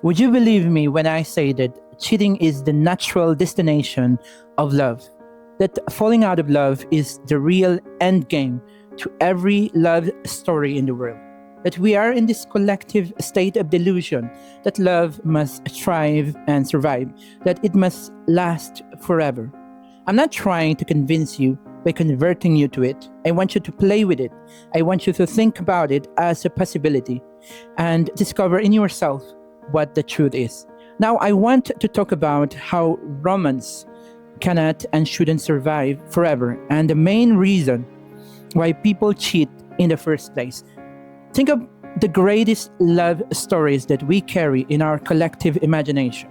Would you believe me when I say that cheating is the natural destination of love? That falling out of love is the real end game to every love story in the world? That we are in this collective state of delusion that love must thrive and survive, that it must last forever. I'm not trying to convince you by converting you to it. I want you to play with it. I want you to think about it as a possibility and discover in yourself what the truth is. Now, I want to talk about how romance cannot and shouldn't survive forever, and the main reason why people cheat in the first place. Think of the greatest love stories that we carry in our collective imagination.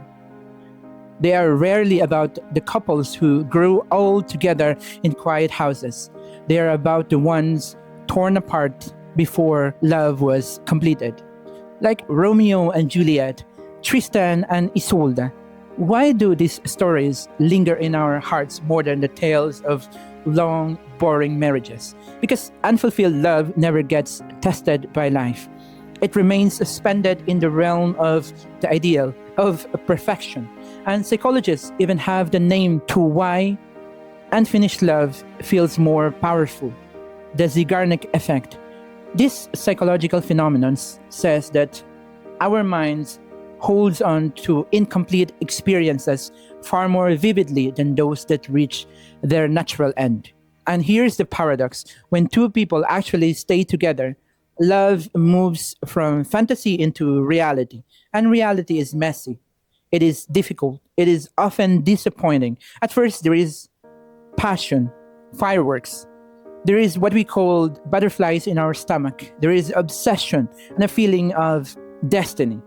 They are rarely about the couples who grew old together in quiet houses. They are about the ones torn apart before love was completed. Like Romeo and Juliet, Tristan and Isolde. Why do these stories linger in our hearts more than the tales of long, boring marriages? Because unfulfilled love never gets tested by life. It remains suspended in the realm of the ideal, of perfection. And psychologists even have the name to why unfinished love feels more powerful: the Zeigarnik Effect. This psychological phenomenon says that our minds holds on to incomplete experiences far more vividly than those that reach their natural end. And here's the paradox: when two people actually stay together, love moves from fantasy into reality. And reality is messy. It is difficult. It is often disappointing. At first, there is passion, fireworks. There is what we call butterflies in our stomach. There is obsession and a feeling of destiny.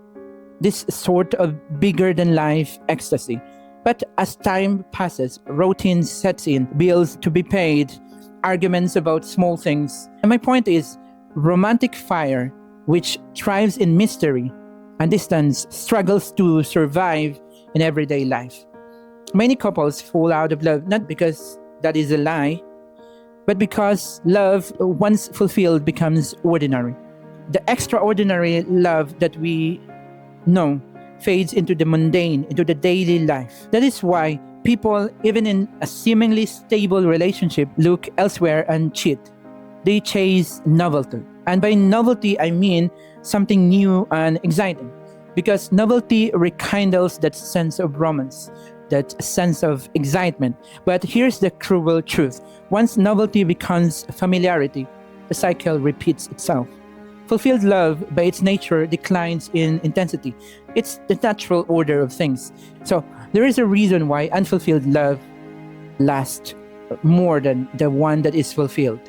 This sort of bigger-than-life ecstasy. But as time passes, routine sets in, bills to be paid, arguments about small things. And my point is, romantic fire, which thrives in mystery and distance, struggles to survive in everyday life. Many couples fall out of love not because that is a lie, but because love, once fulfilled, becomes ordinary. The extraordinary love that we know fades into the mundane, into the daily life. That is why people, even in a seemingly stable relationship, look elsewhere and cheat. They chase novelty. And by novelty, I mean something new and exciting. Because novelty rekindles that sense of romance, that sense of excitement. But here's the cruel truth. Once novelty becomes familiarity, the cycle repeats itself. Fulfilled love, by its nature, declines in intensity. It's the natural order of things. So there is a reason why unfulfilled love lasts more than the one that is fulfilled.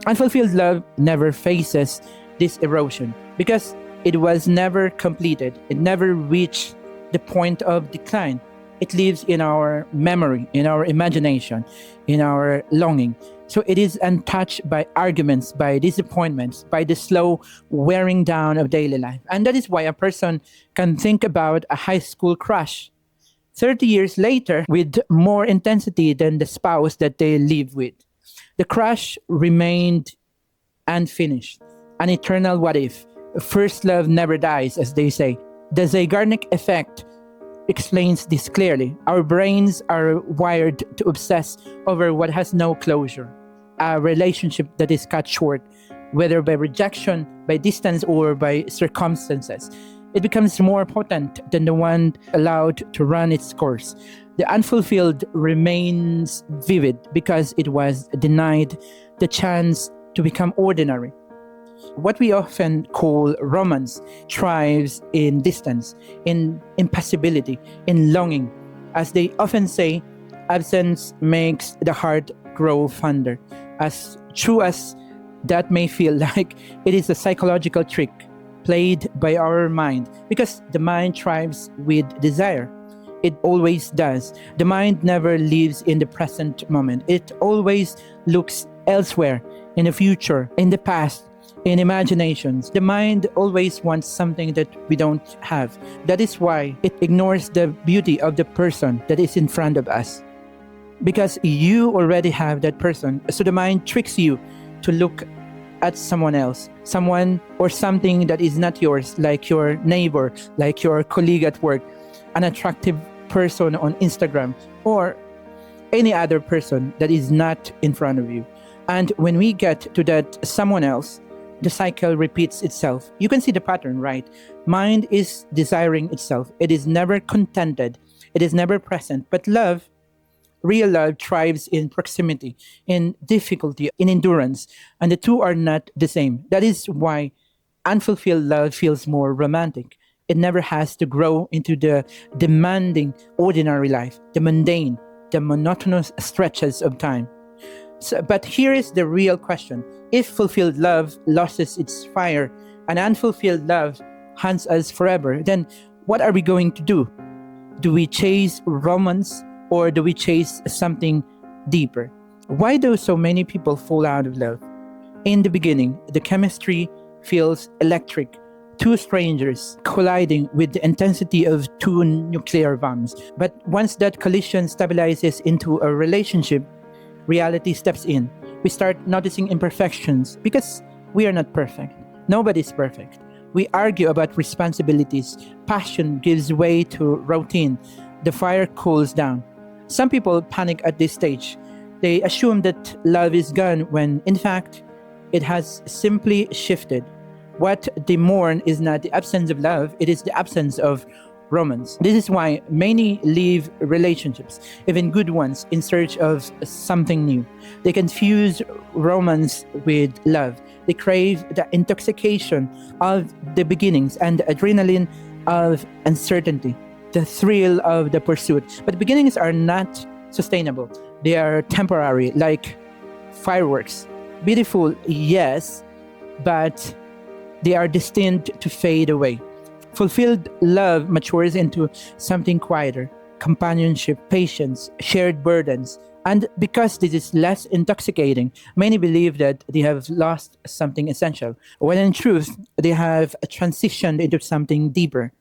Unfulfilled love never faces this erosion because it was never completed. It never reached the point of decline. It lives in our memory, in our imagination, in our longing. So it is untouched by arguments, by disappointments, by the slow wearing down of daily life. And that is why a person can think about a high school crush 30 years later with more intensity than the spouse that they live with. The crush remained unfinished, an eternal what if. First love never dies, as they say. The Zeigarnik Effect explains this clearly. Our brains are wired to obsess over what has no closure. A relationship that is cut short, whether by rejection, by distance, or by circumstances. It becomes more potent than the one allowed to run its course. The unfulfilled remains vivid because it was denied the chance to become ordinary. What we often call romance thrives in distance, in impassibility, in longing. As they often say, absence makes the heart grow fonder. As true as that may feel like, it is a psychological trick played by our mind because the mind thrives with desire. It always does. The mind never lives in the present moment. It always looks elsewhere, in the future, in the past, in imaginations. The mind always wants something that we don't have. That is why it ignores the beauty of the person that is in front of us. Because you already have that person. So the mind tricks you to look at someone else, someone or something that is not yours, like your neighbor, like your colleague at work, an attractive person on Instagram, or any other person that is not in front of you. And when we get to that someone else, the cycle repeats itself. You can see the pattern, right? Mind is desiring itself. It is never contented. It is never present. But love, real love, thrives in proximity, in difficulty, in endurance. And the two are not the same. That is why unfulfilled love feels more romantic. It never has to grow into the demanding, ordinary life, the mundane, the monotonous stretches of time. So, but here is the real question. If fulfilled love loses its fire and unfulfilled love haunts us forever, then what are we going to do? Do we chase romance or do we chase something deeper? Why do so many people fall out of love? In the beginning, the chemistry feels electric. Two strangers colliding with the intensity of two nuclear bombs. But once that collision stabilizes into a relationship, reality steps in. We start noticing imperfections because we are not perfect. Nobody's perfect. We argue about responsibilities. Passion gives way to routine. The fire cools down. Some people panic at this stage. They assume that love is gone when, in fact, it has simply shifted. What they mourn is not the absence of love, it is the absence of romance. This is why many leave relationships, even good ones, in search of something new. They confuse romance with love. They crave the intoxication of the beginnings and the adrenaline of uncertainty, the thrill of the pursuit. But beginnings are not sustainable. They are temporary, like fireworks. Beautiful, yes, but they are destined to fade away. Fulfilled love matures into something quieter, companionship, patience, shared burdens. And because this is less intoxicating, many believe that they have lost something essential, when in truth, they have transitioned into something deeper.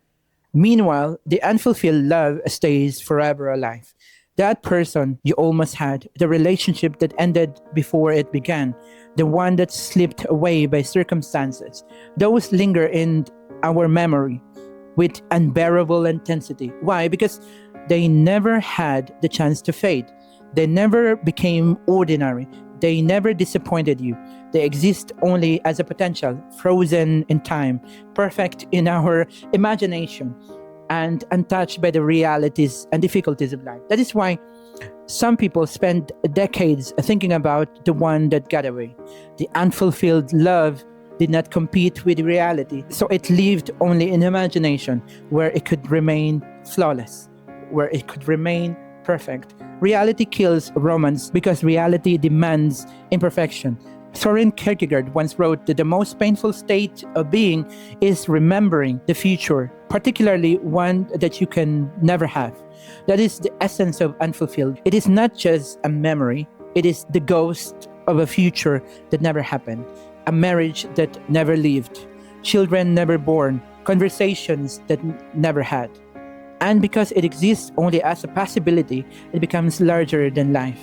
Meanwhile, the unfulfilled love stays forever alive. That person you almost had, the relationship that ended before it began, the one that slipped away by circumstances, those linger in our memory with unbearable intensity. Why? Because they never had the chance to fade. They never became ordinary. They never disappointed you. They exist only as a potential, frozen in time, perfect in our imagination, and untouched by the realities and difficulties of life. That is why some people spend decades thinking about the one that got away. The unfulfilled love did not compete with reality, so it lived only in imagination, where it could remain flawless, where it could remain perfect. Reality kills romance because reality demands imperfection. Soren Kierkegaard once wrote that the most painful state of being is remembering the future, particularly one that you can never have. That is the essence of unfulfilled. It is not just a memory, it is the ghost of a future that never happened, a marriage that never lived, children never born, conversations that never had. And because it exists only as a possibility, it becomes larger than life.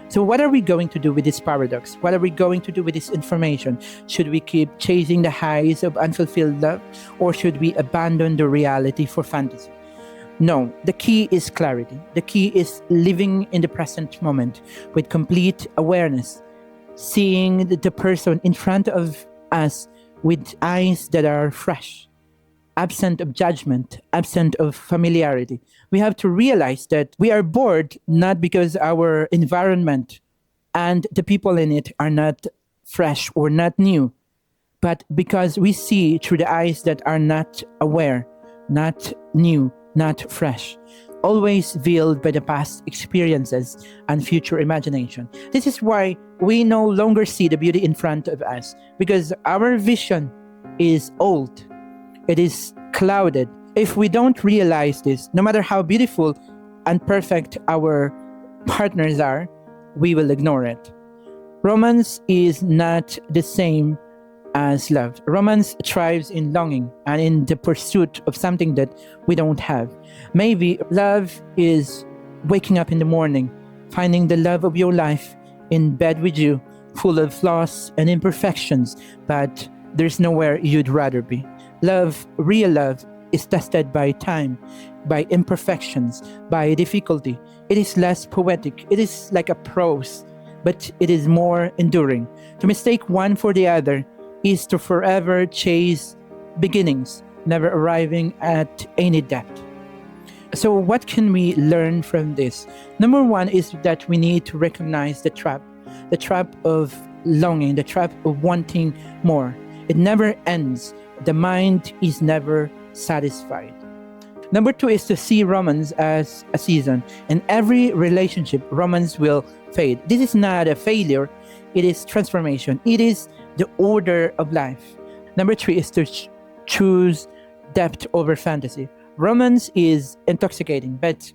So what are we going to do with this paradox? What are we going to do with this information? Should we keep chasing the highs of unfulfilled love, or should we abandon the reality for fantasy? No, the key is clarity. The key is living in the present moment with complete awareness, seeing the person in front of us with eyes that are fresh, absent of judgment, absent of familiarity. We have to realize that we are bored not because our environment and the people in it are not fresh or not new, but because we see through the eyes that are not aware, not new, not fresh, always veiled by the past experiences and future imagination. This is why we no longer see the beauty in front of us, because our vision is old. It is clouded. If we don't realize this, no matter how beautiful and perfect our partners are, we will ignore it. Romance is not the same as love. Romance thrives in longing and in the pursuit of something that we don't have. Maybe love is waking up in the morning, finding the love of your life in bed with you, full of flaws and imperfections, but there's nowhere you'd rather be. Love, real love, is tested by time, by imperfections, by difficulty. It is less poetic. It is like a prose, but it is more enduring. To mistake one for the other is to forever chase beginnings, never arriving at any depth. So, what can we learn from this? Number one is that we need to recognize the trap of longing, the trap of wanting more. It never ends. The mind is never satisfied. Number two is to see romance as a season. In every relationship, romance will fade. This is not a failure, it is transformation. It is the order of life. Number three is to choose depth over fantasy. Romance is intoxicating, but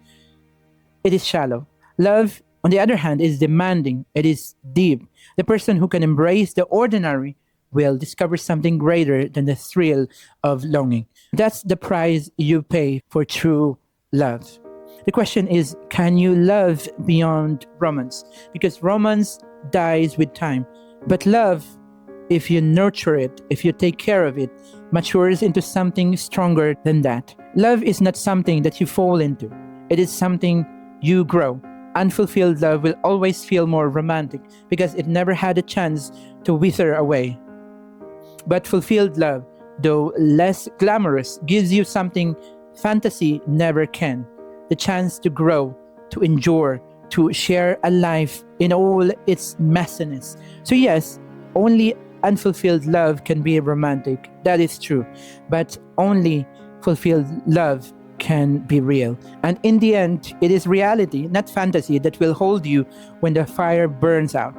it is shallow. Love, on the other hand, is demanding. It is deep. The person who can embrace the ordinary will discover something greater than the thrill of longing. That's the price you pay for true love. The question is, can you love beyond romance? Because romance dies with time. But love, if you nurture it, if you take care of it, matures into something stronger than that. Love is not something that you fall into. It is something you grow. Unfulfilled love will always feel more romantic because it never had a chance to wither away. But fulfilled love, though less glamorous, gives you something fantasy never can. The chance to grow, to endure, to share a life in all its messiness. So yes, only unfulfilled love can be romantic. That is true. But only fulfilled love can be real. And in the end, it is reality, not fantasy, that will hold you when the fire burns out.